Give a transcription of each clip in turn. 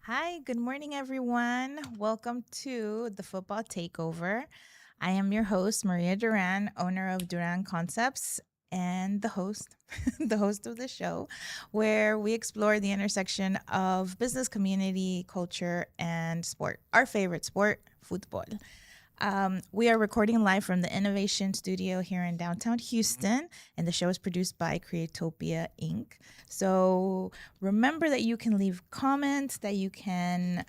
Hi, good morning, everyone. Welcome to the Football Takeover. I am your host, Maria Duran, owner of Duran Concepts, and the host, the host of the show, where we explore the intersection of business, community, culture, and sport. Our favorite sport, football. We are recording live from the Innovation Studio here in downtown Houston, and the show is produced by Creatopia Inc. So remember that you can leave comments, that you can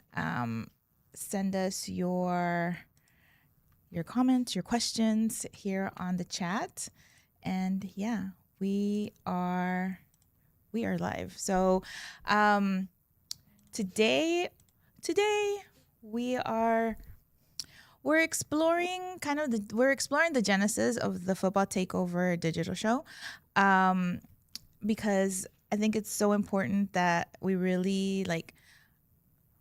send us your comments, your questions here on the chat, and yeah, we are we are live. So um, today we are we're exploring the genesis of the Football Takeover digital show, um, because I think it's so important that we really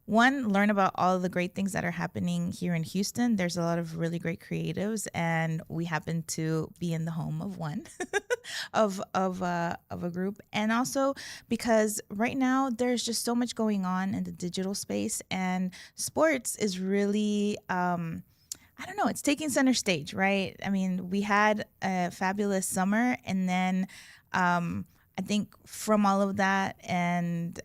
learn about all the great things that are happening here in Houston. There's a lot of really great creatives, and we happen to be in the home of one of a group, and also because right now there's just so much going on in the digital space, and sports is really I don't know, it's taking center stage, right? I mean, we had a fabulous summer, and then I think from all of that, and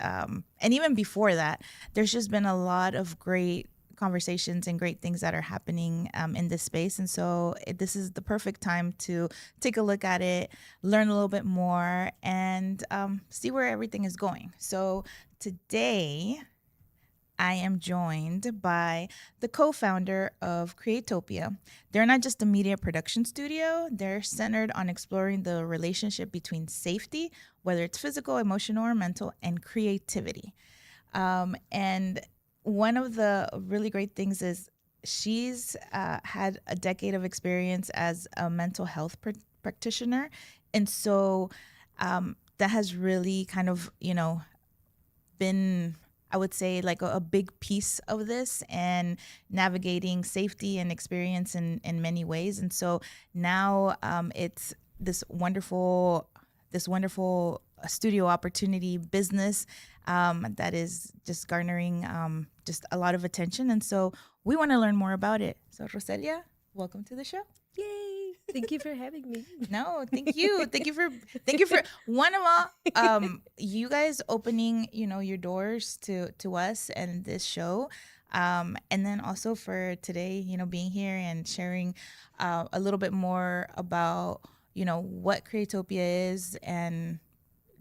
even before that, there's just been a lot of great conversations and great things that are happening in this space. And so this is the perfect time to take a look at it, learn a little bit more, and see where everything is going. So today, I am joined by the co founder of Creatopia. They're not just a media production studio, they're centered on exploring the relationship between safety, whether it's physical, emotional, or mental, and creativity. And one of the really great things is she's had a decade of experience as a mental health practitioner. And so that has really kind of, been, I would say, like a big piece of this and navigating safety and experience in many ways. And so now it's this wonderful studio opportunity business that is just garnering just a lot of attention. And so we want to learn more about it. So Roselia, welcome to the show. Yay! Thank you for having me. No, thank you. Thank you for one of all you guys opening, your doors to us and this show. And then also for today, being here and sharing a little bit more about, what Creatopia is and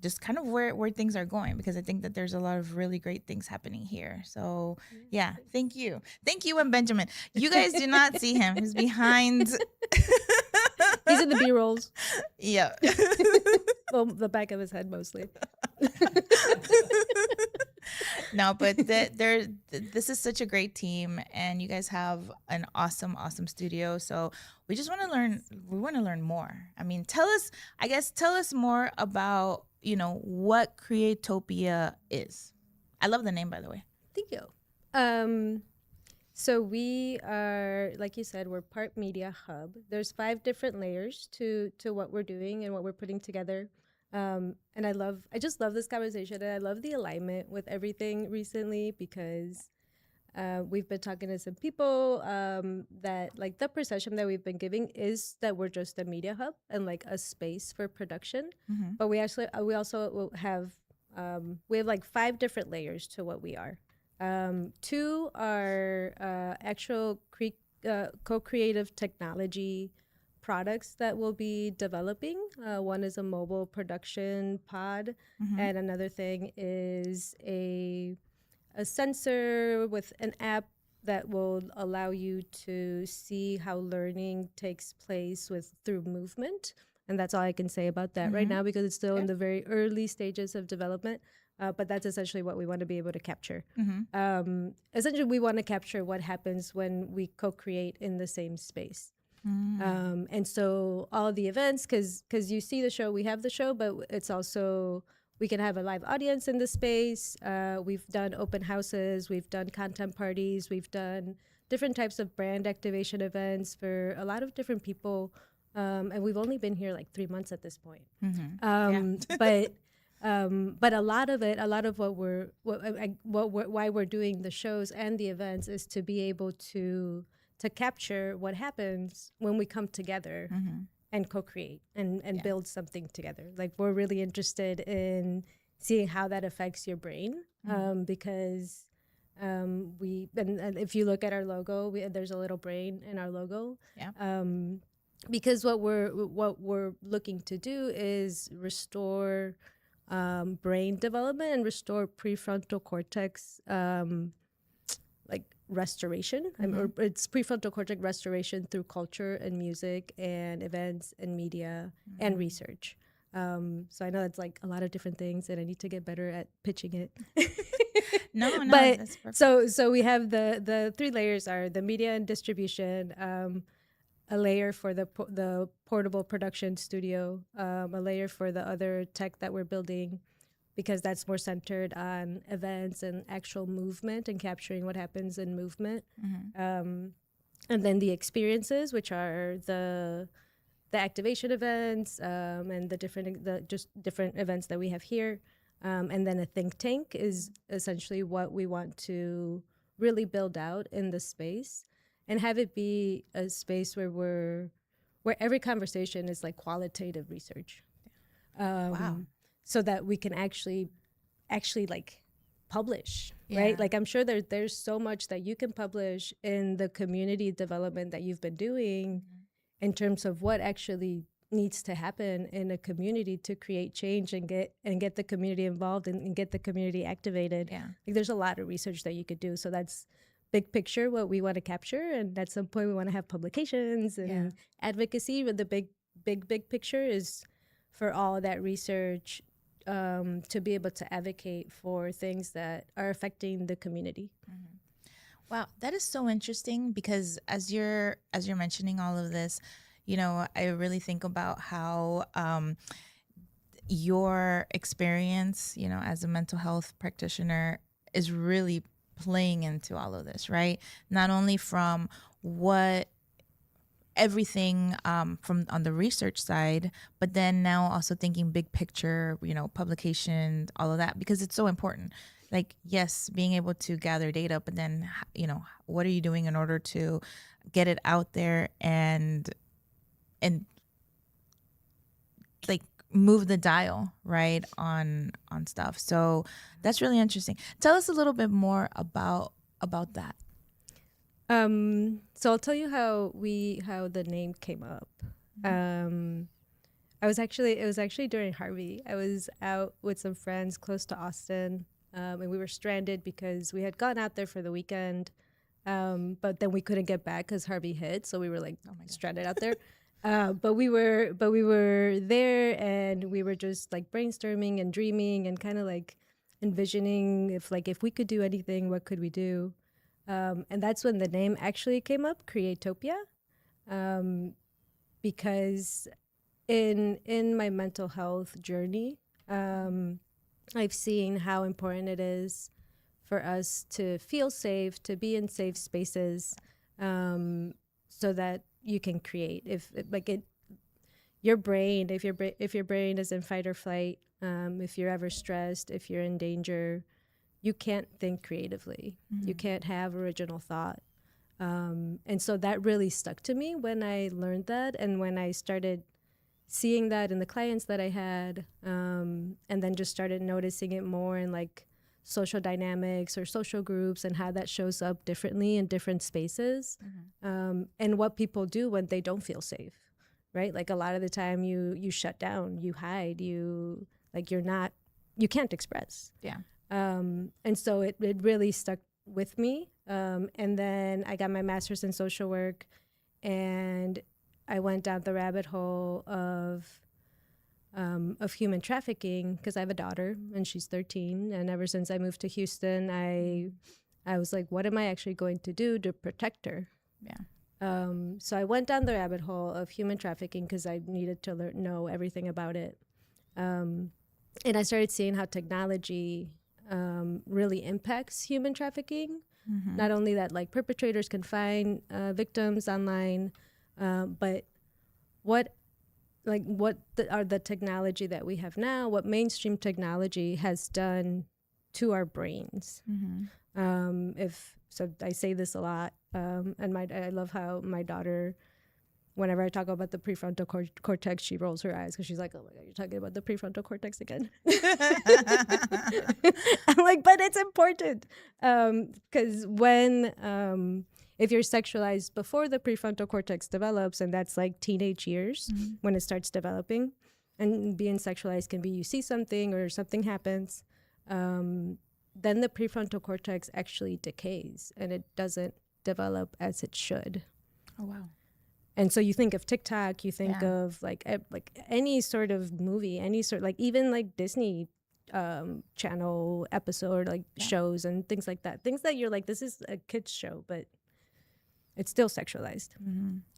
just kind of where things are going, because I think that there's a lot of really great things happening here. So yeah, thank you. Thank you and Benjamin. You guys do not see him. He's behind. He's in the B rolls. Yeah. Well, the back of his head mostly. No, but this is such a great team, and you guys have an awesome studio. So we just want to learn. We want to learn more. I mean, tell us more about what Creatopia is. I love the name, by the way. Thank you. So we are, like you said, we're part media hub. There's 5 different layers to what we're doing and what we're putting together. And I just love this conversation, and I love the alignment with everything recently because we've been talking to some people that like the perception that we've been giving is that we're just a media hub and like a space for production. Mm-hmm. But we also will have we have like 5 different layers to what we are. 2 are actual co-creative technology products that we'll be developing. One is a mobile production pod, and another thing is a sensor with an app that will allow you to see how learning takes place through movement. And that's all I can say about that right now because it's still in the very early stages of development. But that's essentially what we want to be able to capture. Essentially, we want to capture what happens when we co-create in the same space. And so all of the events, because you see the show, we have the show, but it's also, we can have a live audience in the space. We've done open houses, we've done content parties, we've done different types of brand activation events for a lot of different people. And we've only been here like 3 months at this point. Yeah. But But a lot of it, a lot of why we're doing the shows and the events is to be able to capture what happens when we come together and co-create and build something together. Like we're really interested in seeing how that affects your brain, because and if you look at our logo, there's a little brain in our logo. Yeah. Because what we're looking to do is restore brain development and restore prefrontal cortex like restoration. Or it's prefrontal cortex restoration through culture and music and events and media and research. So I know it's like a lot of different things, and I need to get better at pitching it. No, But that's perfect. so we have the three layers are the media and distribution, a layer for the portable production studio, a layer for the other tech that we're building, because that's more centered on events and actual movement and capturing what happens in movement. And then the experiences, which are the activation events, and the different events that we have here. And then a think tank is essentially what we want to really build out in the space and have it be a space where every conversation is like qualitative research. Wow. So that we can actually like publish, Yeah. right? Like I'm sure there's so much that you can publish in the community development that you've been doing in terms of what actually needs to happen in a community to create change and get the community involved and get the community activated. Yeah. Like there's a lot of research that you could do. So that's big picture what we want to capture, and at some point we want to have publications and advocacy. But the big picture is for all of that research to be able to advocate for things that are affecting the community. Wow, that is so interesting because as you're mentioning all of this, I really think about how your experience, as a mental health practitioner is really playing into all of this, right? Not only from what everything from on the research side, but then now also thinking big picture, publication, all of that, because it's so important. Like, yes, being able to gather data, but then, what are you doing in order to get it out there and like move the dial, right, on stuff. So that's really interesting. Tell us a little bit more about that. So I'll tell you how the name came up. It was actually during Harvey. I was out with some friends close to Austin, and we were stranded because we had gone out there for the weekend, but then we couldn't get back because Harvey hit. So we were like stranded out there. But we were there, and we were just like brainstorming and dreaming and kind of like envisioning if we could do anything, what could we do? And that's when the name actually came up, Creatopia, because in my mental health journey, I've seen how important it is for us to feel safe, to be in safe spaces, so that you can create. Your brain, if your brain is in fight or flight, if you're ever stressed, if you're in danger, you can't think creatively. You can't have original thought. And so that really stuck to me when I learned that, and when I started seeing that in the clients that I had, and then just started noticing it more in like social dynamics or social groups and how that shows up differently in different spaces, and what people do when they don't feel safe, right? Like a lot of the time you shut down, you hide, you can't express. Yeah. And so it really stuck with me. And then I got my master's in social work, and I went down the rabbit hole of human trafficking because I have a daughter and she's 13. And ever since I moved to Houston, I was like, what am I actually going to do to protect her? Yeah. So I went down the rabbit hole of human trafficking because I needed to know everything about it. And I started seeing how technology really impacts human trafficking. Not only that, like perpetrators can find victims online, but what like what are the technology that we have now, what mainstream technology has done to our brains. If so, I say this a lot, and I love how my daughter, whenever I talk about the prefrontal cortex, she rolls her eyes because she's like, "Oh my god, you're talking about the prefrontal cortex again." I'm like, but it's important because if you're sexualized before the prefrontal cortex develops, and that's like teenage years when it starts developing, and being sexualized can be you see something or something happens, then the prefrontal cortex actually decays and it doesn't develop as it should. Oh wow. And so you think of TikTok, you think of like any sort of movie, any sort, like even like Disney channel episode, like shows and things like that. Things that you're like, this is a kid's show, but it's still sexualized.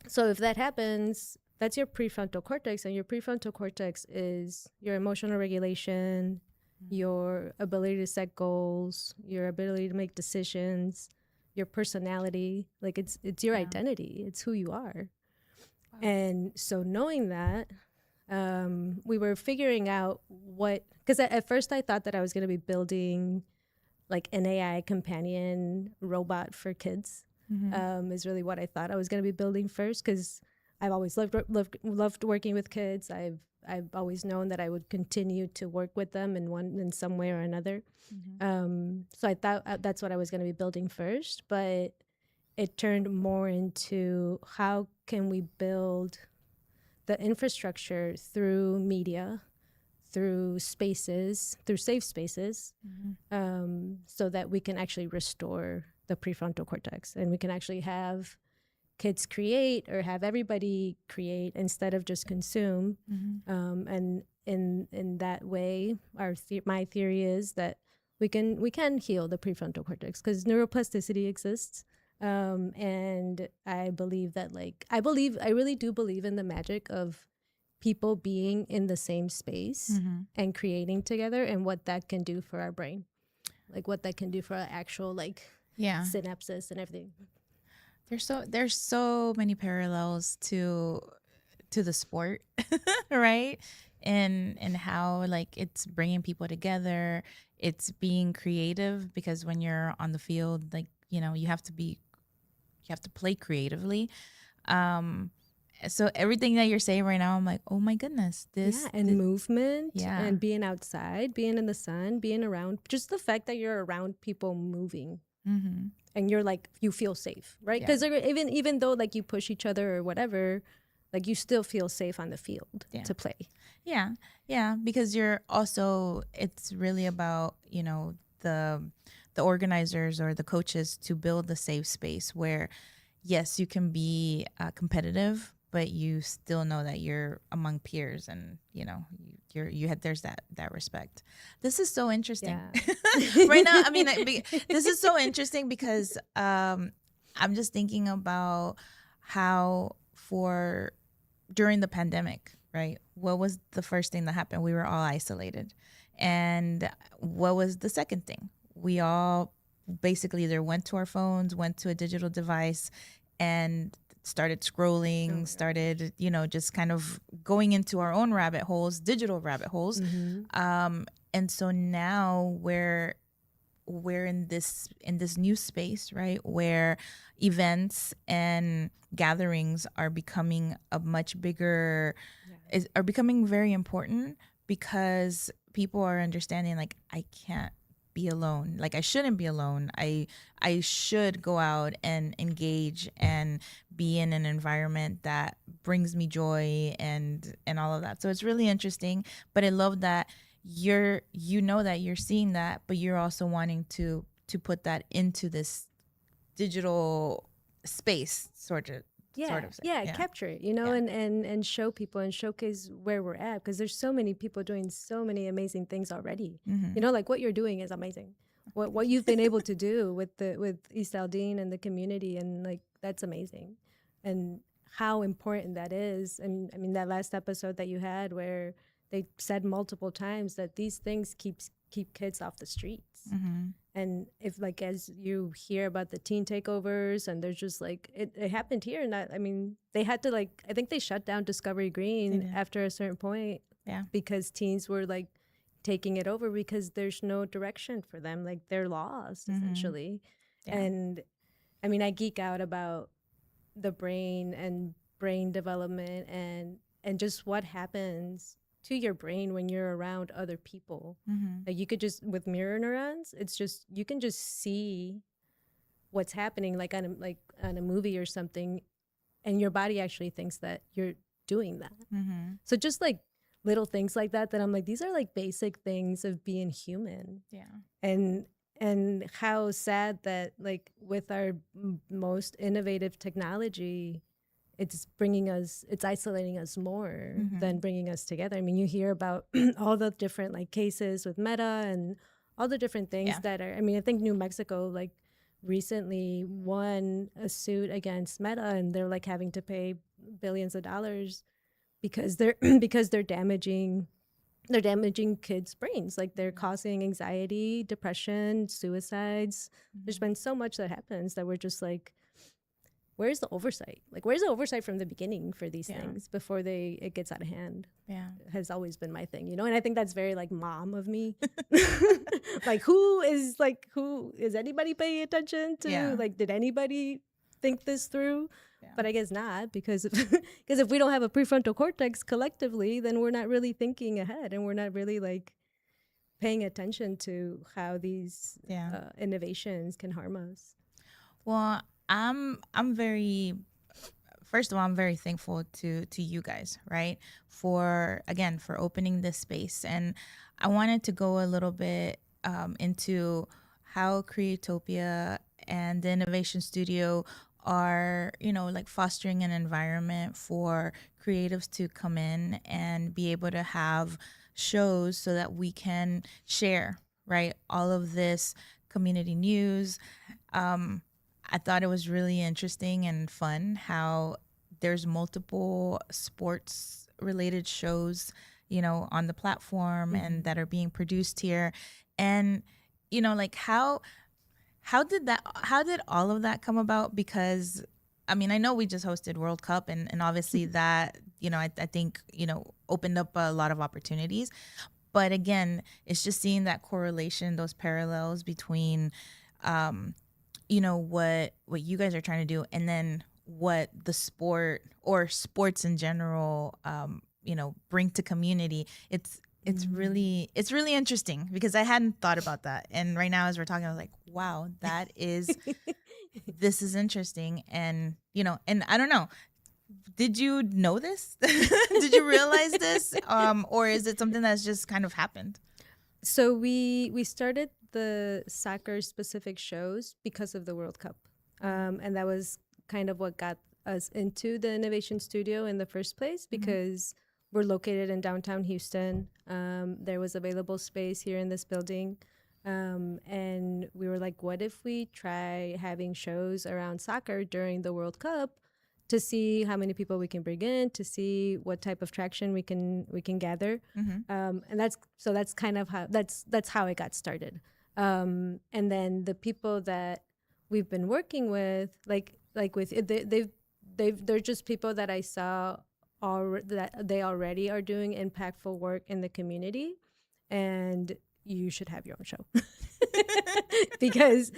So if that happens, that's your prefrontal cortex, and your prefrontal cortex is your emotional regulation, your ability to set goals, your ability to make decisions, your personality. Like it's your identity. It's who you are. Wow. And so knowing that, we were figuring out because at first I thought that I was going to be building like an AI companion robot for kids. Is really what I thought I was going to be building first, because I've always loved working with kids. I've always known that I would continue to work with them in some way or another. So I thought that's what I was going to be building first, but it turned more into how can we build the infrastructure through media, through spaces, through safe spaces, so that we can actually restore the prefrontal cortex, and we can actually have kids create or have everybody create instead of just consume. And in that way, my theory is that we can heal the prefrontal cortex because neuroplasticity exists. And I believe that I really do believe in the magic of people being in the same space and creating together, and what that can do for our brain, like what that can do for our actual synapses and everything. There's so many parallels to the sport, right? And how like it's bringing people together, it's being creative, because when you're on the field, like, you have to play creatively. So everything that you're saying right now, I'm like, oh my goodness, movement, and being outside, being in the sun, being around, just the fact that you're around people moving. And you're like, you feel safe, right? Because even though like you push each other or whatever, like you still feel safe on the field to play. Yeah, because you're also, it's really about, the organizers or the coaches to build the safe space where, yes, you can be competitive, but you still know that you're among peers, and there's that respect. This is so interesting. Right now, I mean, this is so interesting because I'm just thinking about how during the pandemic, right? What was the first thing that happened? We were all isolated. And what was the second thing? We all basically either went to our phones, went to a digital device, and started scrolling, started, just kind of going into our own rabbit holes, digital rabbit holes. And so now we're in this new space, right, where events and gatherings are becoming are becoming very important, because people are understanding, like, I can't be alone. Like, I shouldn't be alone. I should go out and engage and be in an environment that brings me joy and all of that. So it's really interesting. But I love that that you're seeing that, but you're also wanting to put that into this digital space, sort of. Capture it, and show people and showcase where we're at, because there's so many people doing so many amazing things already. Like what you're doing is amazing. What you've been able to do with East Aldine and the community, and like that's amazing, and how important that is. And I mean, that last episode that you had where they said multiple times that these things keep kids off the streets. And if like as you hear about the teen takeovers, and there's just like it happened here, and that, I mean, they had to like, I think they shut down Discovery Green after a certain point, Yeah. because teens were like taking it over because there's no direction for them, like they're lost essentially. Yeah. And I mean, I geek out about the brain and brain development, and just what happens to your brain when you're around other people. Like you could just, with mirror neurons, it's just, you can just see what's happening like on a movie or something, and your body actually thinks that you're doing that. So just like little things like that I'm like, these are like basic things of being human. Yeah. And how sad that like with our most innovative technology, it's isolating us more than bringing us together. I mean, you hear about all the different like cases with Meta and all the different things that are, I mean, I think New Mexico like recently won a suit against Meta, and they're like having to pay billions of dollars because they're damaging kids' brains. Like they're causing anxiety, depression, suicides. There's been so much that happens that we're just like, where's the oversight? Like, where's the oversight from the beginning for these things before it gets out of hand? Yeah. Has always been my thing, you know? And I think that's very like mom of me. Like, who is anybody paying attention to? Like, did anybody think this through? But I guess not, because if we don't have a prefrontal cortex collectively, then we're not really thinking ahead, and we're not really like paying attention to how these innovations can harm us. Well, I'm very, first of all, I'm very thankful to you guys, right? For opening this space. And I wanted to go a little bit into how Creatopia and the Innovation Studio are, like fostering an environment for creatives to come in and be able to have shows so that we can share, right, all of this community news. I thought it was really interesting and fun how there's multiple sports related shows, on the platform and that are being produced here. And, like how did all of that come about? Because I mean, I know we just hosted World Cup, and obviously that, I think, opened up a lot of opportunities. But again, it's just seeing that correlation, those parallels between, what you guys are trying to do, and then what the sport or sports in general, bring to community. It's really interesting, because I hadn't thought about that. And right now, as we're talking, I was like, wow, this is interesting. And, and I don't know, did you know this? Did you realize this? Or is it something that's just kind of happened? So we started the soccer specific shows because of the World Cup. And that was kind of what got us into the Innovation Studio in the first place, because we're located in downtown Houston. There was available space here in this building. And we were like, what if we try having shows around soccer during the World Cup to see how many people we can bring in, to see what type of traction we can gather. And that's kind of how that's how it got started. And then the people that we've been working with, they're just people that I saw that they already are doing impactful work in the community, and you should have your own show. because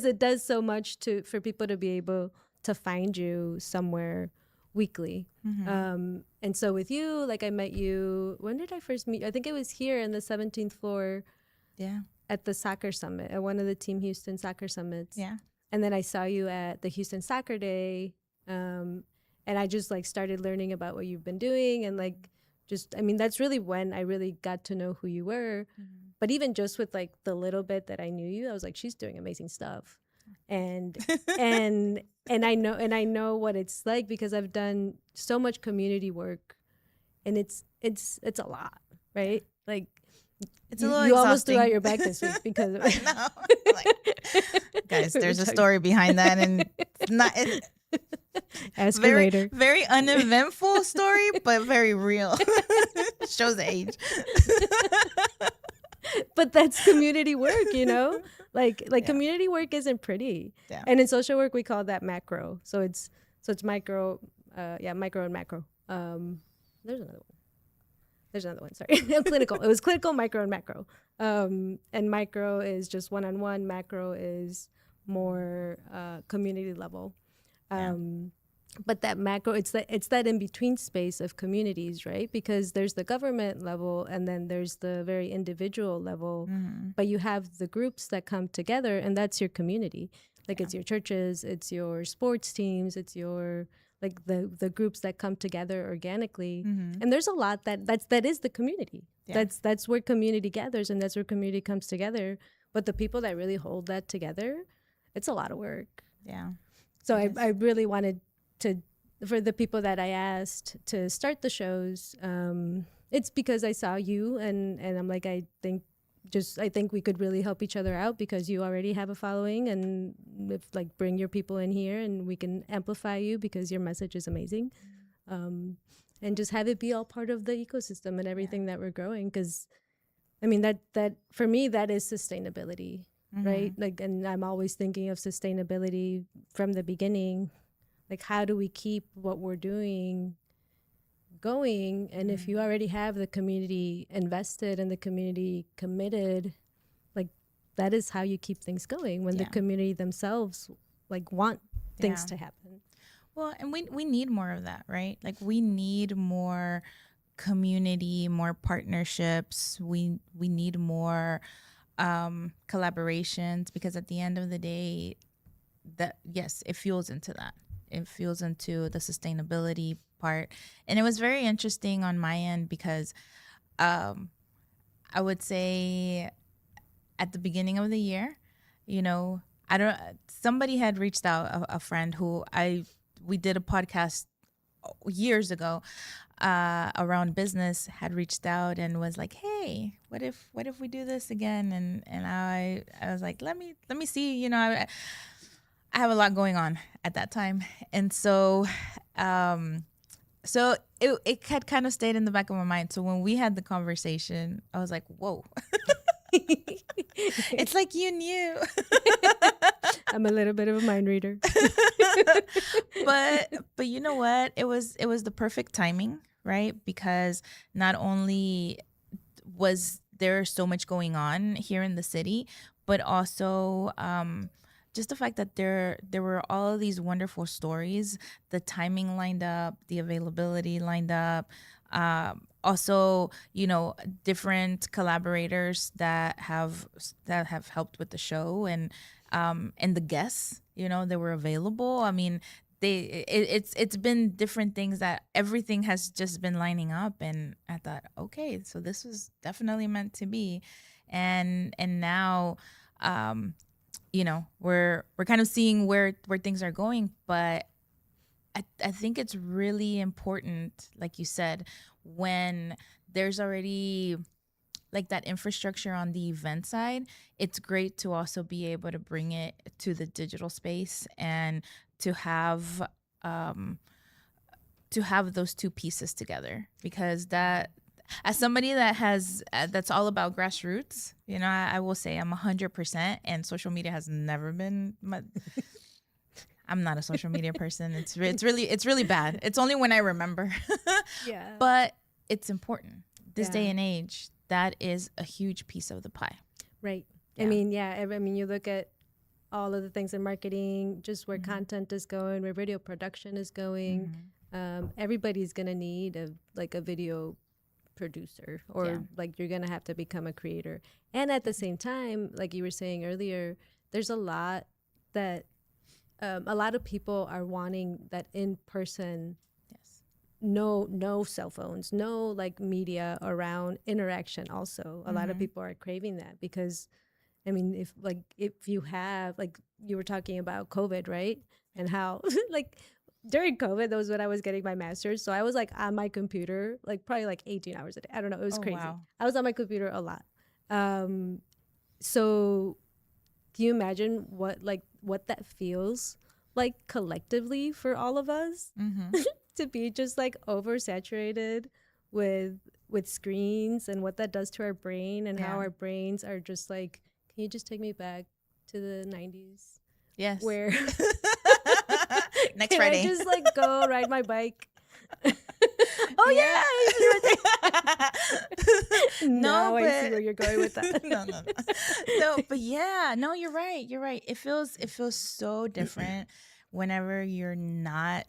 it does so much for people to be able to find you somewhere weekly. And so with you, like, I met you, when did I first meet you? I think it was here in the 17th floor at the soccer summit, at one of the Team Houston soccer summits. And then I saw you at the Houston Soccer Day. And I just like started learning about what you've been doing, and like, just, I mean, that's really when I really got to know who you were. But even just with like the little bit that I knew you, I was like, she's doing amazing stuff. And I know what it's like, because I've done so much community work, and it's a lot, right? Like, it's a little you exhausting. Almost threw out your back this week because of I know. Like, guys, there's a story behind that, and ask me later. Very uneventful story, but very real. Shows the age. but that's community work, Yeah. community work isn't pretty. Yeah. And in social work we call that macro. So it's micro, micro and macro. There's another one. There's another one. Sorry. Clinical. It was clinical, micro, and macro. And micro is just one-on-one. Macro is more community level. Yeah. But that macro, it's that in between space of communities, right? Because there's the government level, and then there's the very individual level. But you have the groups that come together, and that's your community. Like it's your churches, it's your sports teams, it's your the groups that come together organically. And there's a lot that is the community. Yeah. That's where community gathers, and that's where community comes together. But the people that really hold that together, it's a lot of work. Yeah. So I really wanted to, for the people that I asked to start the shows, it's because I saw you, and I'm like, I think we could really help each other out, because you already have a following, and bring your people in here and we can amplify you, because your message is amazing. And just have it be all part of the ecosystem and everything that we're growing. Because I mean, that for me, that is sustainability, right? And I'm always thinking of sustainability from the beginning. How do we keep what we're doing going? And if you already have the community invested and the community committed, that is how you keep things going, when the community themselves want things to happen. Well, and we need more of that, right? We need more community, more partnerships. We need more collaborations, because at the end of the day, that it fuels into that. It fuels into the sustainability part. And it was very interesting on my end, because I would say at the beginning of the year, somebody had reached out, a friend who we did a podcast years ago around business, had reached out and was like, hey, what if we do this again? And I was like, let me see, I have a lot going on at that time. And so it had kind of stayed in the back of my mind. So when we had the conversation, I was like, whoa. It's like you knew. I'm a little bit of a mind reader. but you know what? It was the perfect timing, right? Because not only was there so much going on here in the city, but also just the fact that there were all of these wonderful stories, the timing lined up, the availability lined up. Also, different collaborators that have helped with the show, and the guests, they were available. I mean, it's been different things that everything has just been lining up, and I thought, okay, so this was definitely meant to be, and now, we're kind of seeing where things are going, but I think it's really important, like you said, when there's already that infrastructure on the event side, it's great to also be able to bring it to the digital space, and to have those two pieces together, because that, as somebody that's all about grassroots, I will say I'm 100%, and social media has never been I'm not a social media person. It's really bad. It's only when I remember. Yeah. But it's important. This day and age, that is a huge piece of the pie. Right. Yeah. I mean, you look at all of the things in marketing, just where content is going, where video production is going. Everybody's going to need a video producer, or you're going to have to become a creator. And at the same time, like you were saying earlier, there's a lot of people are wanting that in-person, no cell phones, no media around interaction. Also, a lot of people are craving that, because I mean, if you have, you were talking about COVID, right? And how during COVID, that was when I was getting my master's. So I was on my computer, probably 18 hours a day. I don't know. It was crazy. Wow. I was on my computer a lot. So can you imagine what that feels like collectively for all of us? To be just oversaturated with with screens and what that does to our brain, and how Yeah. our brains are just like, can you just take me back to the 90s Yes. where Next can I Friday. just like go ride my bike? Oh Yeah. yeah, No, now I see but where you're going with that. no. No, but yeah, no, you're right. You're right. It feels so different whenever you're not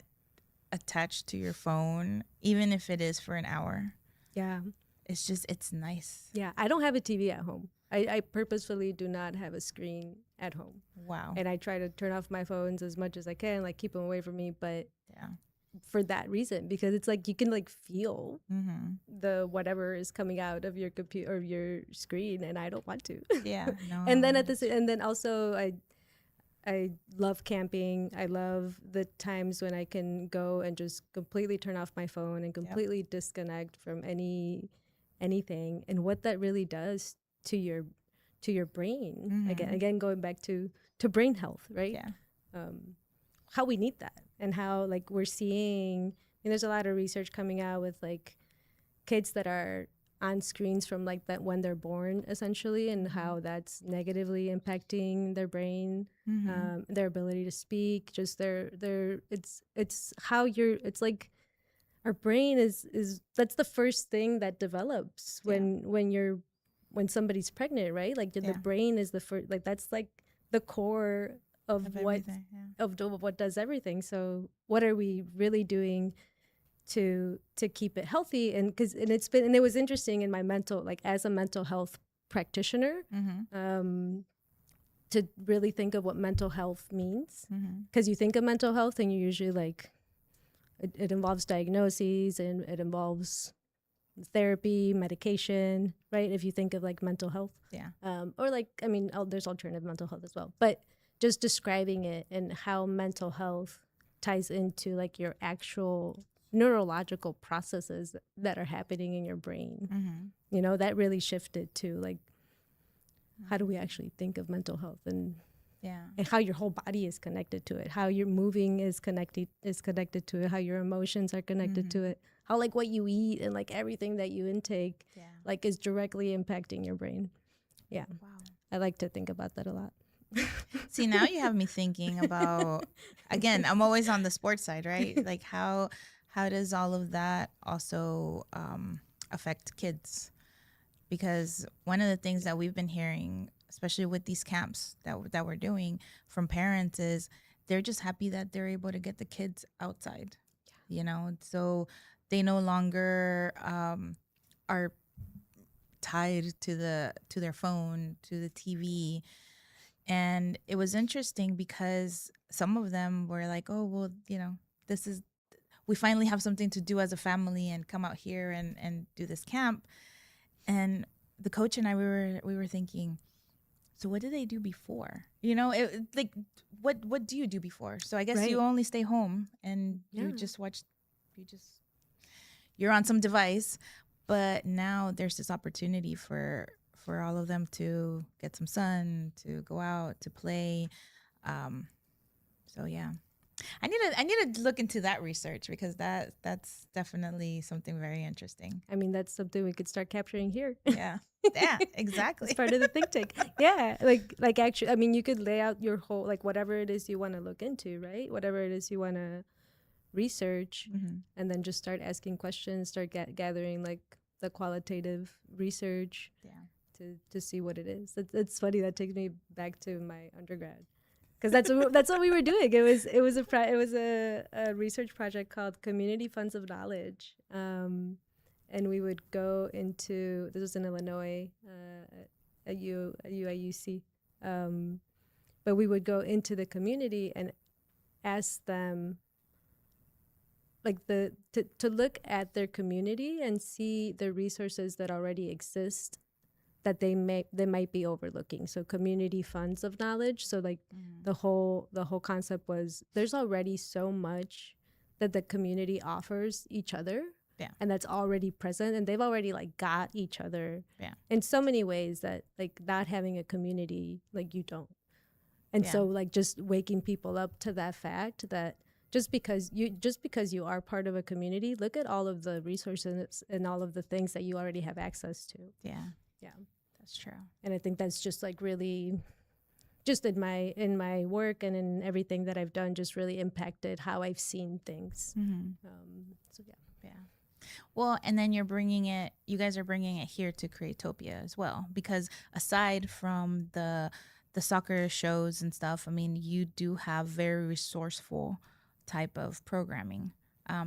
attached to your phone, even if it is for an hour. Yeah. It's nice. Yeah, I don't have a TV at home. I purposefully do not have a screen at home. Wow. And I try to turn off my phones as much as I can, like keep them away from me. But Yeah. for that reason, because it's like you can like feel Mm-hmm. the whatever is coming out of your computer or your screen, and I don't want to. Yeah. No. And then and then also I love camping. I love the times when I can go and just completely turn off my phone and completely disconnect from anything, and what that really does to your brain. Mm-hmm. Again going back to brain health, right? Yeah. How we need that, and how like we're seeing, and there's a lot of research coming out with like kids that are on screens from like that when they're born essentially, and how that's negatively impacting their brain, their ability to speak, just their it's how you're, it's like our brain is that's the first thing that develops when somebody's pregnant, right? Like the brain is the first, like that's like the core of what everything. Yeah. of what does everything. So what are we really doing to keep it healthy? And because and it was interesting in my mental, like as a mental health practitioner, to really think of what mental health means, because you think of mental health and you usually like it involves diagnoses, and it involves therapy, medication, right? If you think of like mental health, Yeah. or like, I mean, there's alternative mental health as well, but just describing it and how mental health ties into like your actual neurological processes that are happening in your brain. You know, that really shifted to like, how do we actually think of mental health, and how your whole body is connected to it, how your moving is connected to it, how your emotions are connected to it, how like what you eat and like everything that you intake like is directly impacting your brain. Yeah. Wow. I like to think about that a lot. See, now you have me thinking about, again, I'm always on the sports side, right? Like how does all of that also affect kids? Because one of the things that we've been hearing, especially with these camps that we're doing from parents, is they're just happy that they're able to get the kids outside, you know? So they no longer are tied to their phone, to the TV. And it was interesting because some of them were like, oh, well, you know, we finally have something to do as a family and come out here and do this camp. And the coach and I, we were thinking, so what did they do before? You know, like, what do you do before? So I guess you only stay home and you just watch, you're on some device. But now there's this opportunity for all of them to get some sun, to go out, to play. So yeah, I need to look into that research, because that's definitely something very interesting. I mean, that's something we could start capturing here. Yeah, yeah, exactly. It's part of the think tank. Yeah, like actually, I mean, you could lay out your whole, like whatever it is you want to look into, right? Whatever it is you want to research, and then just start asking questions, start gathering like the qualitative research. Yeah. To see what it is. It's funny, that takes me back to my undergrad, because that's what we were doing. It was a research project called Community Funds of Knowledge, and we would go into, this was in Illinois, at UIUC, but we would go into the community and ask them like to look at their community and see the resources that already exist that they might be overlooking. So community funds of knowledge. So like the whole concept was, there's already so much that the community offers each other, and that's already present, and they've already like got each other in so many ways that like not having a community, like you don't. And so like just waking people up to that fact that just because you are part of a community, look at all of the resources and all of the things that you already have access to. Yeah, Yeah. that's true. And I think that's just like really just in my work and in everything that I've done just really impacted how I've seen things. So yeah. Yeah. Well, and then you guys are bringing it here to Creatopia as well, because aside from the soccer shows and stuff, I mean, you do have very resourceful type of programming.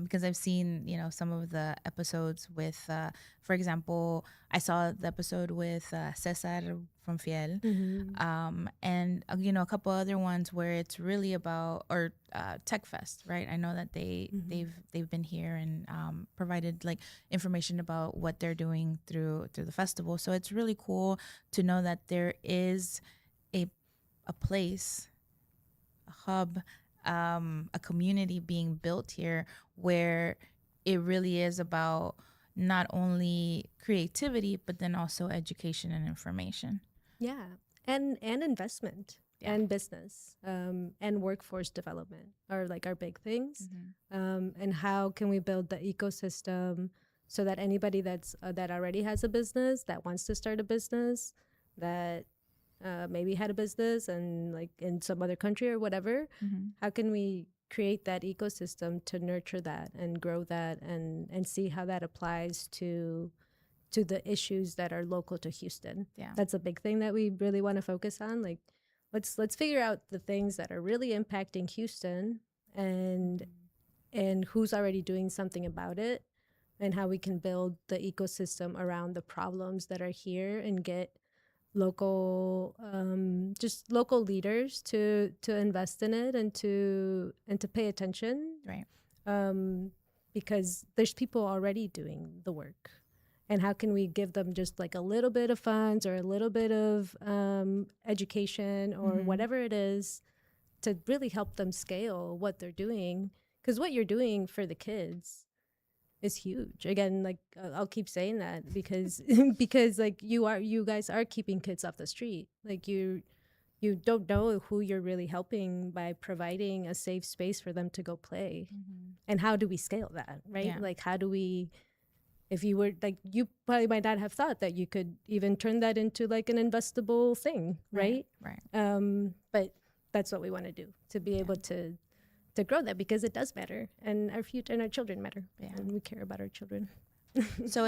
Because I've seen, some of the episodes with, for example, I saw the episode with Cesar from Fiel, and a couple other ones where it's really about or Tech Fest, right? I know that they've been here and provided like information about what they're doing through the festival. So it's really cool to know that there is a place, a hub, a community being built here where it really is about not only creativity but then also education and information. Yeah. And investment Yeah. and business and workforce development are like our big things. And how can we build the ecosystem so that anybody that already has a business, that wants to start a business, that maybe had a business and like in some other country or whatever, how can we create that ecosystem to nurture that and grow that and see how that applies to the issues that are local to Houston. Yeah. That's a big thing that we really want to focus on. Like let's figure out the things that are really impacting Houston and who's already doing something about it and how we can build the ecosystem around the problems that are here and get local just local leaders to invest in it and to pay attention, Right. because there's people already doing the work, and how can we give them just like a little bit of funds or a little bit of education or whatever it is to really help them scale what they're doing, because what you're doing for the kids is huge. Again, like I'll keep saying that because because like you guys are keeping kids off the street. Like you don't know who you're really helping by providing a safe space for them to go play. And how do we scale that, right? Yeah. Like how do we, if you were like, you probably might not have thought that you could even turn that into like an investable thing, right? Right. But that's what we want to do, to be able to grow that, because it does matter, and our future and our children matter, and we care about our children. So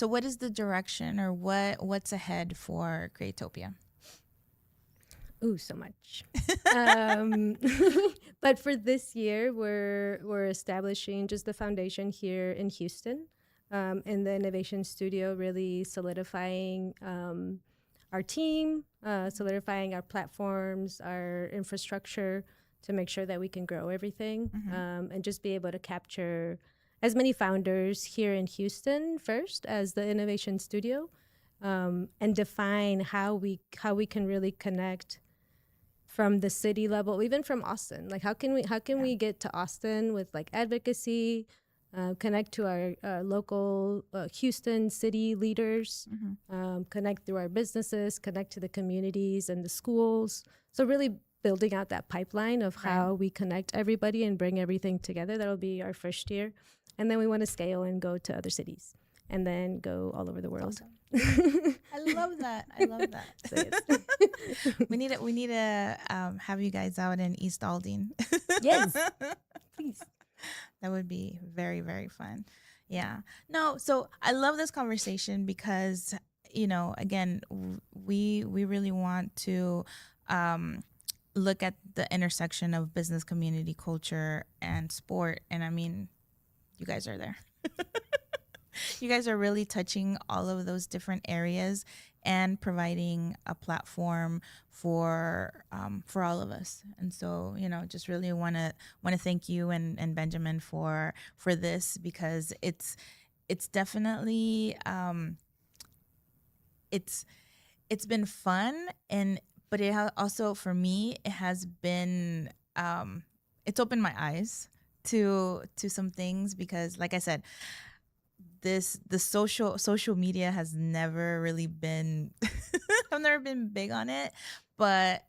what is the direction or what's ahead for Creatopia? Ooh, so much. But for this year, we're establishing just the foundation here in Houston, in the innovation studio, really solidifying our team, solidifying our platforms, our infrastructure, to make sure that we can grow everything, and just be able to capture as many founders here in Houston first as the innovation studio, and define how we can really connect from the city level, even from Austin. Like how can we get to Austin with like advocacy, connect to our local Houston city leaders, connect through our businesses, connect to the communities and the schools. So really building out that pipeline of how we connect everybody and bring everything together. That'll be our first year. And then we want to scale and go to other cities and then go all over the world. Awesome. I love that. I love that. So yes. we need to have you guys out in East Aldine. Yes, please. That would be very, very fun. Yeah. No, so I love this conversation because, again, we really want to look at the intersection of business, community, culture, and sport. And I mean, you guys are there. You guys are really touching all of those different areas and providing a platform for all of us. And so, just really want to thank you and Benjamin for this, because it's definitely it's been fun, but it also, for me, it has been it's opened my eyes to some things, because like I said, the social media has never really been I've never been big on it, but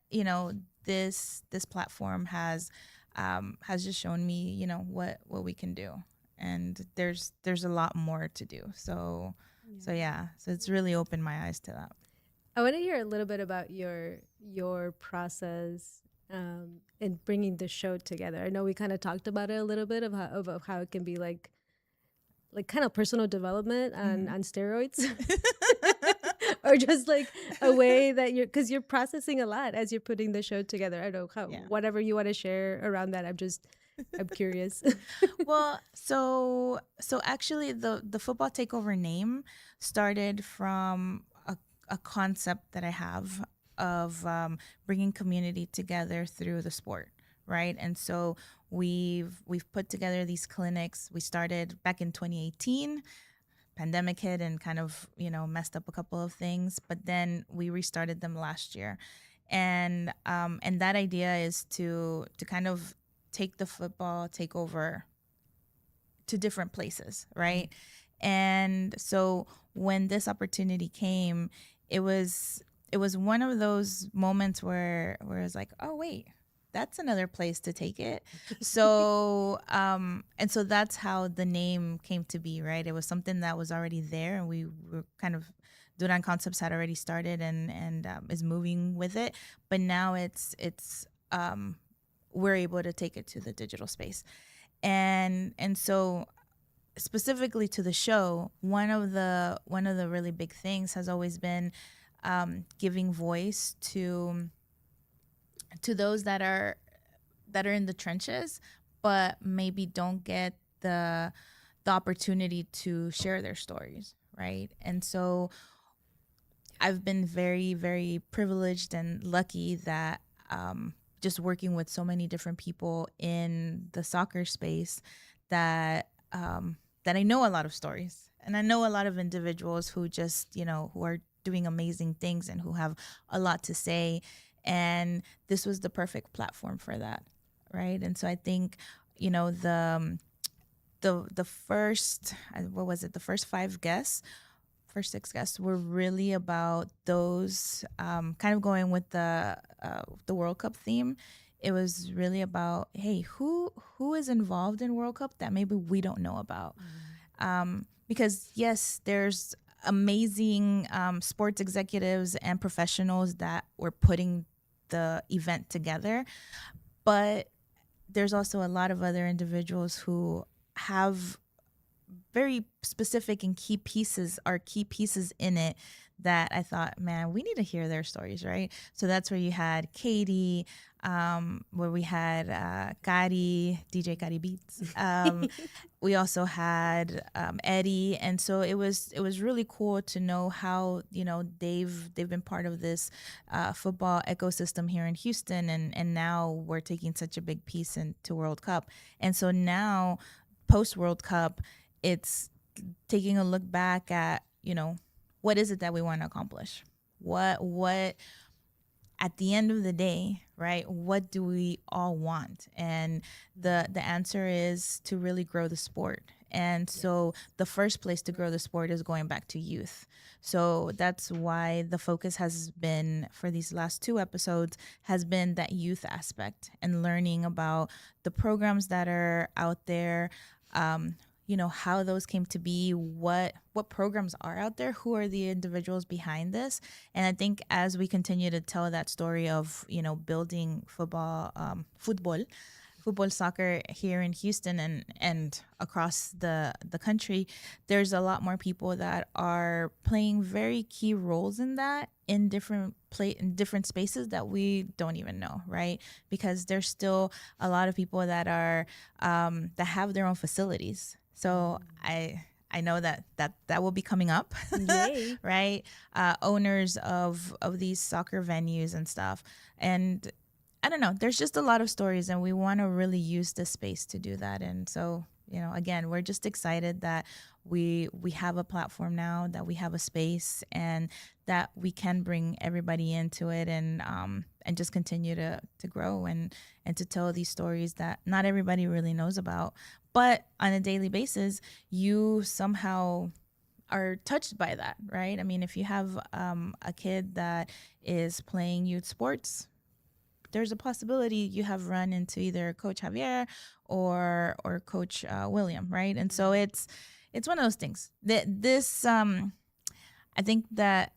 this platform has has just shown me, what we can do, and there's a lot more to do. So Yeah. yeah, so it's really opened my eyes to that. I want to hear a little bit about your process in bringing the show together. I know we kind of talked about it a little bit of how it can be like kind of personal development Hmm. on steroids, or just like a way that because you're processing a lot as you're putting the show together. I don't know how Yeah. whatever you want to share around that. I'm curious. Well, so actually, the football takeover name started from a concept that I have of bringing community together through the sport, right? And so we've put together these clinics. We started back in 2018. Pandemic hit and kind of messed up a couple of things, but then we restarted them last year, and that idea is to kind of take the football takeover to different places, right? And so when this opportunity came, it was it was one of those moments where it was like, oh wait, that's another place to take it. So and so that's how the name came to be, right? It was something that was already there, and we were kind of Duran Concepts had already started and is moving with it, but now it's we're able to take it to the digital space, and so specifically to the show, one of the really big things has always been giving voice to those that are in the trenches, but maybe don't get the opportunity to share their stories, right? And so I've been very, very privileged and lucky that just working with so many different people in the soccer space that that I know a lot of stories, and I know a lot of individuals who just who are doing amazing things and who have a lot to say, and this was the perfect platform for that, right? And so I think the first what was it, the first five guests, first six guests were really about those kind of going with the World Cup theme. It was really about, hey, who is involved in World Cup that maybe we don't know about, because yes, there's amazing sports executives and professionals that were putting the event together, but there's also a lot of other individuals who have very specific and key pieces in it that I thought, man, we need to hear their stories, right? So that's where you had Katie, where we had Kari, DJ Kari Beats. We also had Eddie, and so it was really cool to know how they've been part of this football ecosystem here in Houston, and now we're taking such a big piece into World Cup, and so now post World Cup, it's taking a look back at what is it that we want to accomplish, what at the end of the day, right, what do we all want? And the answer is to really grow the sport. And so the first place to grow the sport is going back to youth. So that's why the focus has been for these last two episodes has been that youth aspect and learning about the programs that are out there, how those came to be, what programs are out there, who are the individuals behind this. And I think as we continue to tell that story of building football soccer here in Houston and across the country, there's a lot more people that are playing very key roles in that in different spaces that we don't even know, right? Because there's still a lot of people that are that have their own facilities. So I know that will be coming up, Yay. right? Owners of these soccer venues and stuff, and I don't know. There's just a lot of stories, and we want to really use this space to do that. And so, again, we're just excited that we have a platform now, that we have a space, and that we can bring everybody into it, and just continue to grow and to tell these stories that not everybody really knows about, but on a daily basis, you somehow are touched by that, right? I mean, if you have a kid that is playing youth sports, there's a possibility you have run into either Coach Javier or Coach William, right? And so it's one of those things that this I think that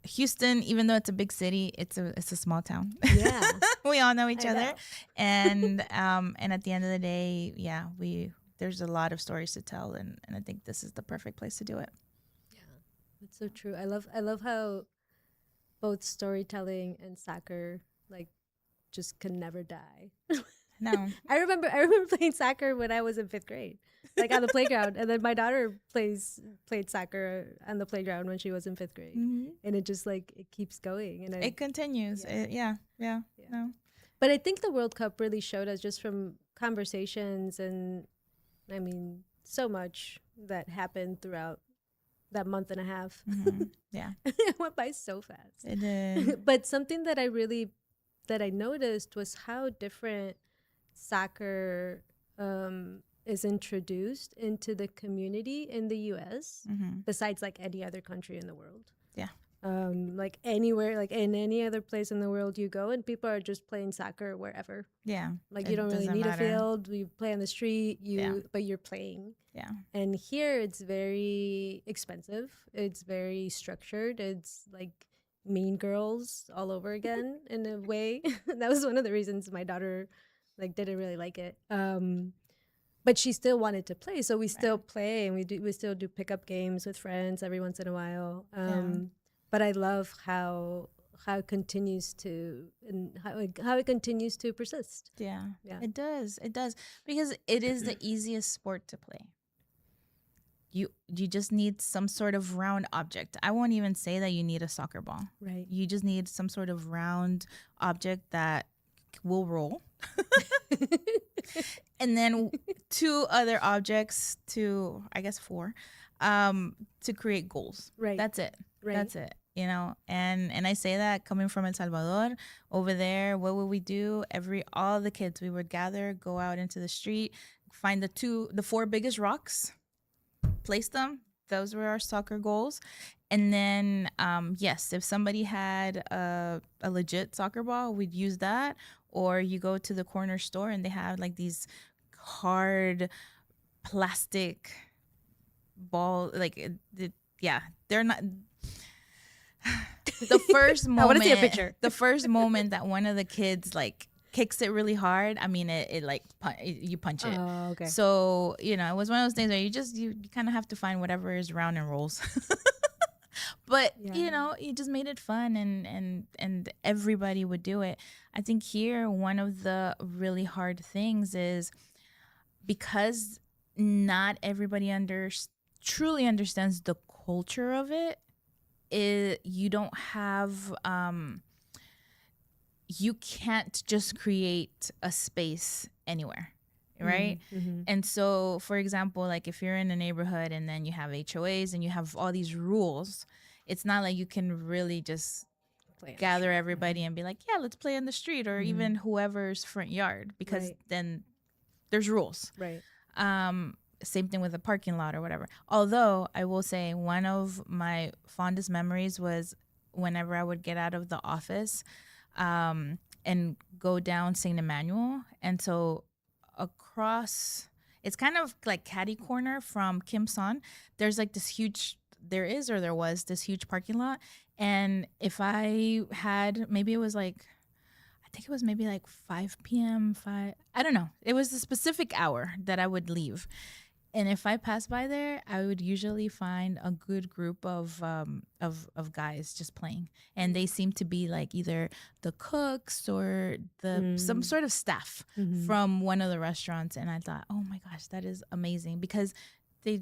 Houston, even though it's a big city, it's a small town. Yeah. We all know each I other, know. and at the end of the day, yeah, there's a lot of stories to tell, and I think this is the perfect place to do it. It's so true. I love how both storytelling and soccer like just can never die. No, I remember playing soccer when I was in 5th grade, like on the playground, and then my daughter played soccer on the playground when she was in 5th grade, and it just like it keeps going, and it continues. Yeah. Yeah. Yeah. No, But I think the World Cup really showed us just from conversations and I mean so much that happened throughout that month and a half. yeah, It went by so fast. it did. But something that I noticed was how different soccer is introduced into the community in the US besides like any other country in the world. Yeah. Like anywhere, like in any other place in the world you go and people are just playing soccer wherever. Yeah, Like it you don't really doesn't need matter. a field, you play on the street, Yeah. but you're playing. Yeah, And here it's very expensive. It's very structured. It's like Mean Girls all over again in a way. That was one of the reasons my daughter like didn't really like it. But she still wanted to play, so we still play and we still do pickup games with friends every once in a while. But I love how it continues to and how it continues to persist. yeah, Yeah. it does. It does because it is the easiest sport to play. You just need some sort of round object. I won't even say that you need a soccer ball. Right. You just need some sort of round object that will roll. And then two other objects to, I guess, four, to create goals. Right. That's it. Right. That's it. You know, and I say that coming from El Salvador, over there, what would we do? All the kids, we would gather, go out into the street, find the four biggest rocks, place them. Those were our soccer goals. And then, yes, if somebody had a legit soccer ball, we'd use that. Or you go to the corner store and they have like these hard plastic ball, like, yeah, they're not. The first moment, I want to see a picture. The first moment that one of the kids like kicks it really hard, I mean, it like you punch it. Oh, okay. So it was one of those things where you kind of have to find whatever is round and rolls. But you just made it fun, and everybody would do it. I think here one of the really hard things is because not everybody truly understands the culture of it. You don't have you can't just create a space anywhere, right? And so, for example, like if you're in a neighborhood and then you have HOAs and you have all these rules, it's not like you can really just gather everybody and be like, yeah, let's play in the street or even whoever's front yard, because then there's rules. Right. Same thing with a parking lot or whatever. Although I will say one of my fondest memories was whenever I would get out of the office and go down St. Emmanuel. And so across, it's kind of like catty corner from Kim Son. There's like this huge, there was this huge parking lot. And if I had, maybe it was like, I think it was maybe like 5 p.m., I don't know. It was a specific hour that I would leave. And if I passed by there, I would usually find a good group of guys just playing, and they seem to be like either the cooks or some sort of staff from one of the restaurants. And I thought, oh my gosh, that is amazing, because they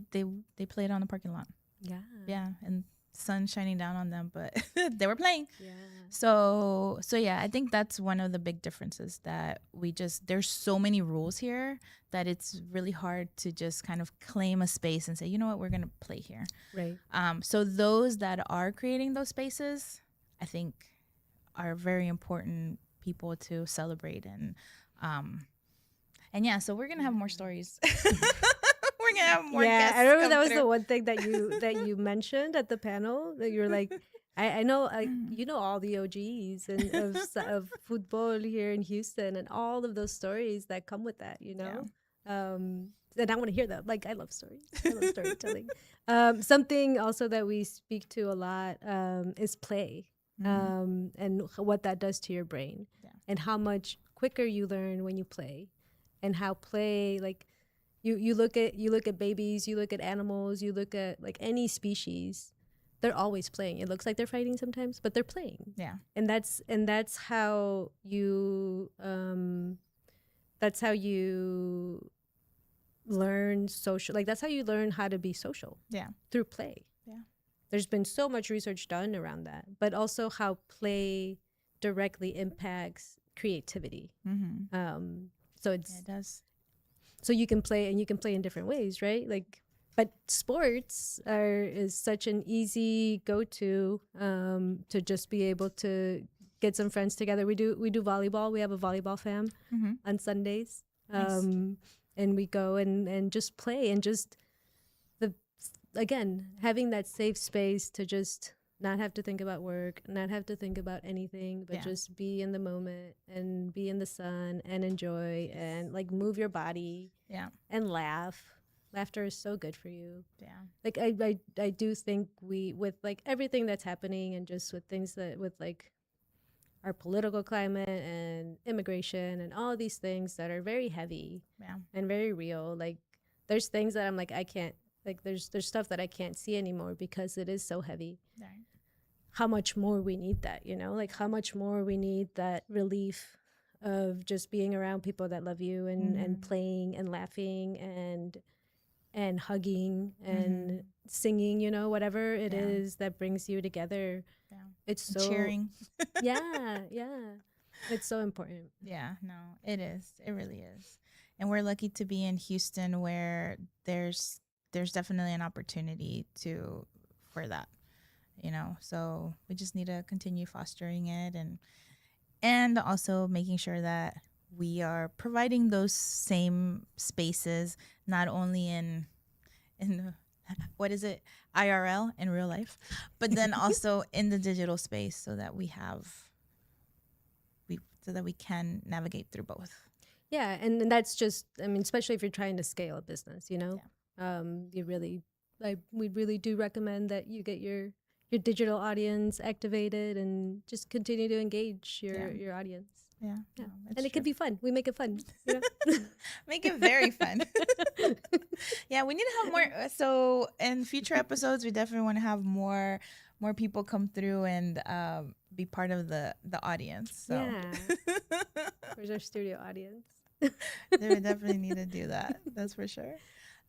played on the parking lot. Yeah, and sun shining down on them, but they were playing. Yeah. So yeah, I think that's one of the big differences, that there's so many rules here that it's really hard to just kind of claim a space and say, you know what, we're going to play here. Right. So those that are creating those spaces, I think are very important people to celebrate. And yeah, so we're going to have more stories. We're going to have more guests. I remember come that was through. the one thing that you mentioned at the panel, that you're like, I know, you know, all the OGs and of football here in Houston and all of those stories that come with that, you Yeah. know. And I want to hear them. Like, I love stories. I love storytelling. Something also that we speak to a lot is play, and what that does to your brain, Yeah. and how much quicker you learn when you play, and how play, like, you look at babies, you look at animals, you look at like any species, they're always playing. It looks like they're fighting sometimes, but they're playing. Yeah. And that's how you learn social, like that's how you learn how to be social. Yeah. Through play. Yeah. There's been so much research done around that, but also how play directly impacts creativity. So it's Yeah, it does. so you can play, and you can play in different ways, right? Like, but sports is such an easy go-to, to just be able to get some friends together. We do volleyball. We have a volleyball fam on Sundays. Nice. And we go and just play, and just again, having that safe space to just not have to think about work, not have to think about anything, but just be in the moment and be in the sun and enjoy and like move your body. Yeah. And laugh. Laughter is so good for you. Yeah. Like I do think we, with like everything that's happening, and just with things that, with like our political climate and immigration and all of these things that are very heavy and very real, like there's things that I'm like, I can't, like there's stuff that I can't see anymore because it is so heavy. Right. How much more we need that, you know, like how much more we need that relief of just being around people that love you, and playing and laughing and hugging and singing, you know, whatever it is that brings you together. Yeah. It's so cheering. yeah. It's so important. Yeah, no, it is. It really is. And we're lucky to be in Houston, where there's definitely an opportunity for that, you know. So we just need to continue fostering it, and also making sure that we are providing those same spaces, not only in what is it, IRL, in real life, but then also in the digital space, so that we can navigate through both. Yeah, and that's just, I mean, especially if you're trying to scale a business, you know, we really do recommend that you get your digital audience activated, and just continue to engage your audience. Yeah. Yeah. No, And it true. can be fun. We make it fun. You know? Make it very fun. Yeah, we need to have more. So in future episodes, we definitely want to have more people come through and be part of the audience. So. Yeah. Where's our studio audience? They would definitely need to do that. That's for sure.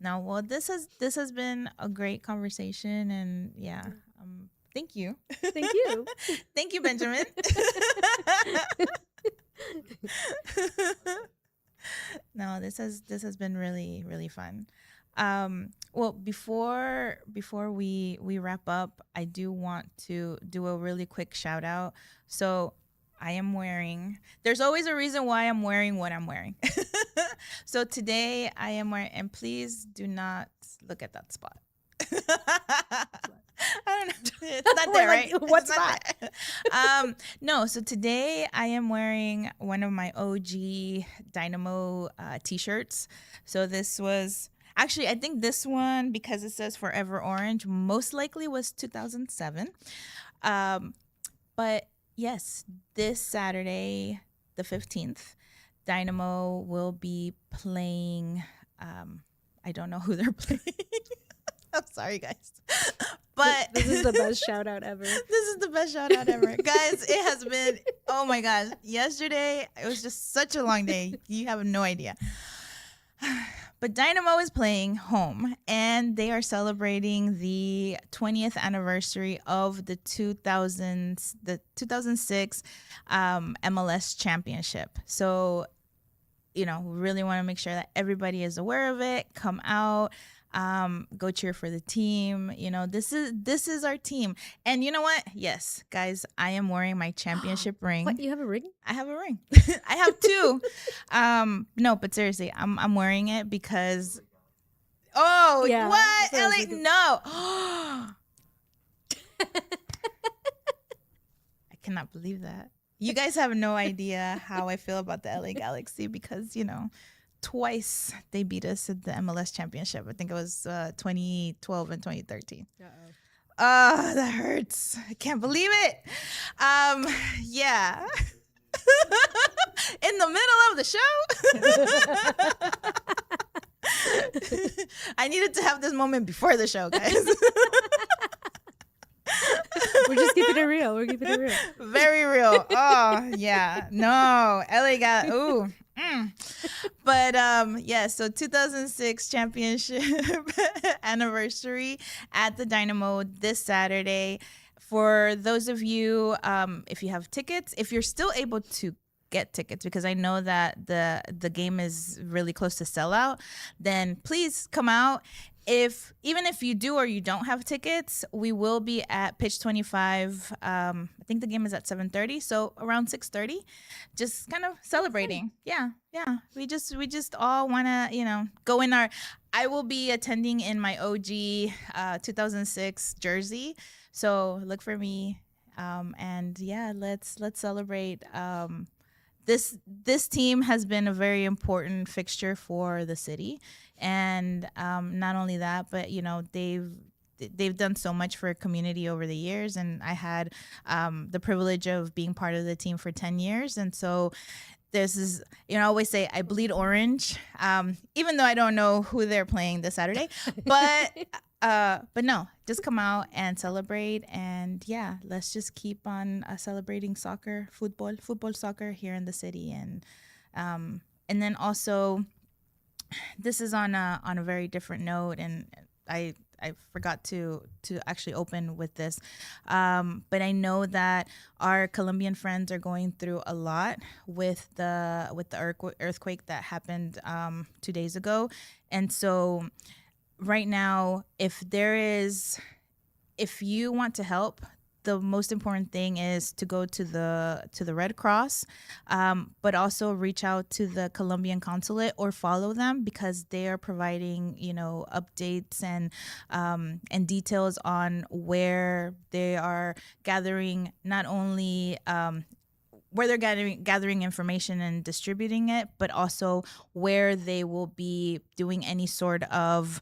Now, well, this has been a great conversation, and thank you. Thank you. Thank you, Benjamin. No, this has been really, really fun. Well, before we wrap up, I do want to do a really quick shout out. So I am wearing, there's always a reason why I'm wearing what I'm wearing. So today I am wearing, and please do not look at that spot. I don't know. It's not there, right? What spot? No, so today I am wearing one of my OG Dynamo t-shirts. So this was, actually, I think this one, because it says Forever Orange, most likely was 2007. But yes, this Saturday, the 15th, Dynamo will be playing. I don't know who they're playing. I'm sorry, guys. But this is the best shout out ever. This is the best shout out ever. Guys, it has been, oh my gosh. Yesterday, it was just such a long day. You have no idea. But Dynamo is playing home, and they are celebrating the 20th anniversary of the 2006 MLS championship. So, you know, we really want to make sure that everybody is aware of it. Come out. Go cheer for the team. You know, this is our team. And you know what? Yes, guys, I am wearing my championship ring. What, you have a ring? I have a ring. I have two. No, but seriously, I'm wearing it because what? So LA, no. cannot believe that. You guys have no idea how I feel about the LA Galaxy because, twice they beat us at the MLS championship. I think it was 2012 and 2013. Uh-oh. Oh, that hurts. I can't believe it. Yeah. In the middle of the show. I needed to have this moment before the show, guys. We're just keeping it real. We're keeping it real. Very real. Oh, yeah. No. LA got ooh. But yeah, so 2006 championship anniversary at the Dynamo this Saturday. For those of you, if you have tickets, if you're still able to get tickets, because I know that the game is really close to sellout, then please come out. Even if you do or you don't have tickets, we will be at pitch 25. I think the game is at 7:30, so around 6:30, just kind of celebrating. Yeah. We just all want to go in our. I will be attending in my OG 2006 jersey, so look for me. And yeah, let's celebrate. This team has been a very important fixture for the city, and not only that, but they've done so much for a community over the years. And I had the privilege of being part of the team for 10 years, and so this is I always say I bleed orange, even though I don't know who they're playing this Saturday, but no, just come out and celebrate. And yeah, let's just keep on celebrating football soccer here in the city. And then also, this is on a very different note, and I forgot to actually open with this, but I know that our Colombian friends are going through a lot with the earthquake that happened 2 days ago. And so right now, if you want to help, the most important thing is to go to the Red Cross, but also reach out to the Colombian consulate or follow them, because they are providing updates and details on where they are gathering, not only where they're gathering information and distributing it, but also where they will be doing any sort of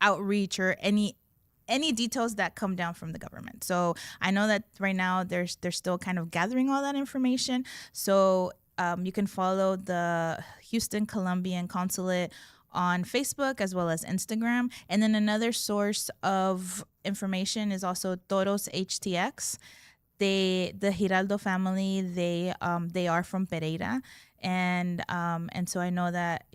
outreach or any details that come down from the government. So I know that right now they're still kind of gathering all that information. So you can follow the Houston Colombian Consulate on Facebook as well as Instagram. And then another source of information is also Toros HTX. The Giraldo family, they are from Pereira, and so I know that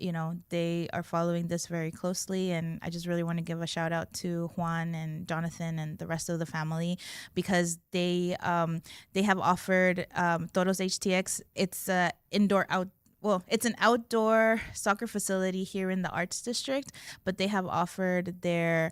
they are following this very closely, and I just really want to give a shout out to Juan and Jonathan and the rest of the family, because they have offered Toros HTX. It's it's an outdoor soccer facility here in the Arts District, but they have offered their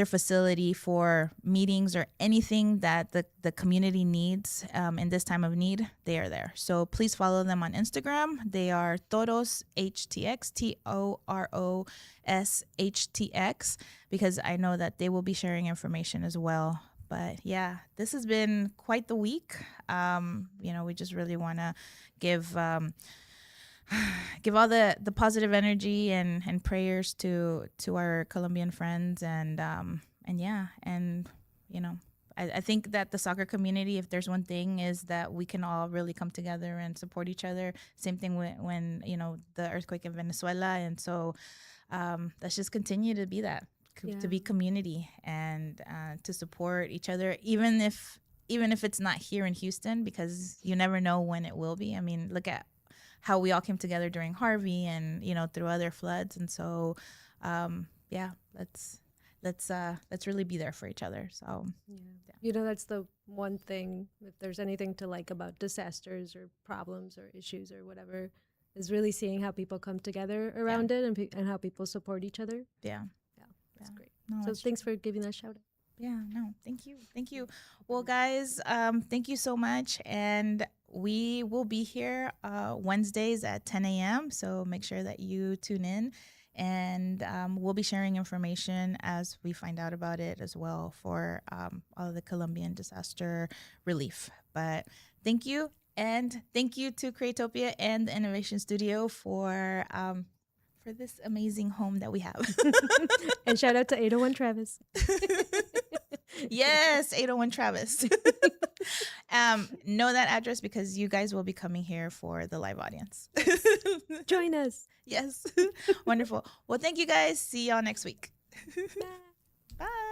facility for meetings or anything that the community needs in this time of need. They are there. So please follow them on Instagram. They are Toros HTX, TOROS HTX, because I know that they will be sharing information as well. But yeah, this has been quite the week. We just really want to give all the positive energy and prayers to our Colombian friends, and I think that the soccer community, if there's one thing, is that we can all really come together and support each other. Same thing when the earthquake in Venezuela, and so let's just continue to be that, to be community, and to support each other, even if it's not here in Houston, because you never know when it will be. I mean, look at how we all came together during Harvey and through other floods, and so let's really be there for each other. So that's the one thing, if there's anything to like about disasters or problems or issues or whatever, is really seeing how people come together around it, and how people support each other. That's great. No, so thanks for giving that shout out. Thank you. Well, guys, thank you so much, and we will be here Wednesdays at 10 a.m. So make sure that you tune in. And we'll be sharing information as we find out about it as well for all of the Colombian disaster relief. But thank you. And thank you to Creatopia and the Innovation Studio for this amazing home that we have. And shout out to 801 Travis. Yes, 801 Travis. Know that address because you guys will be coming here for the live audience. Join us. Yes. Wonderful. Well, thank you guys. See y'all next week. Bye. Bye.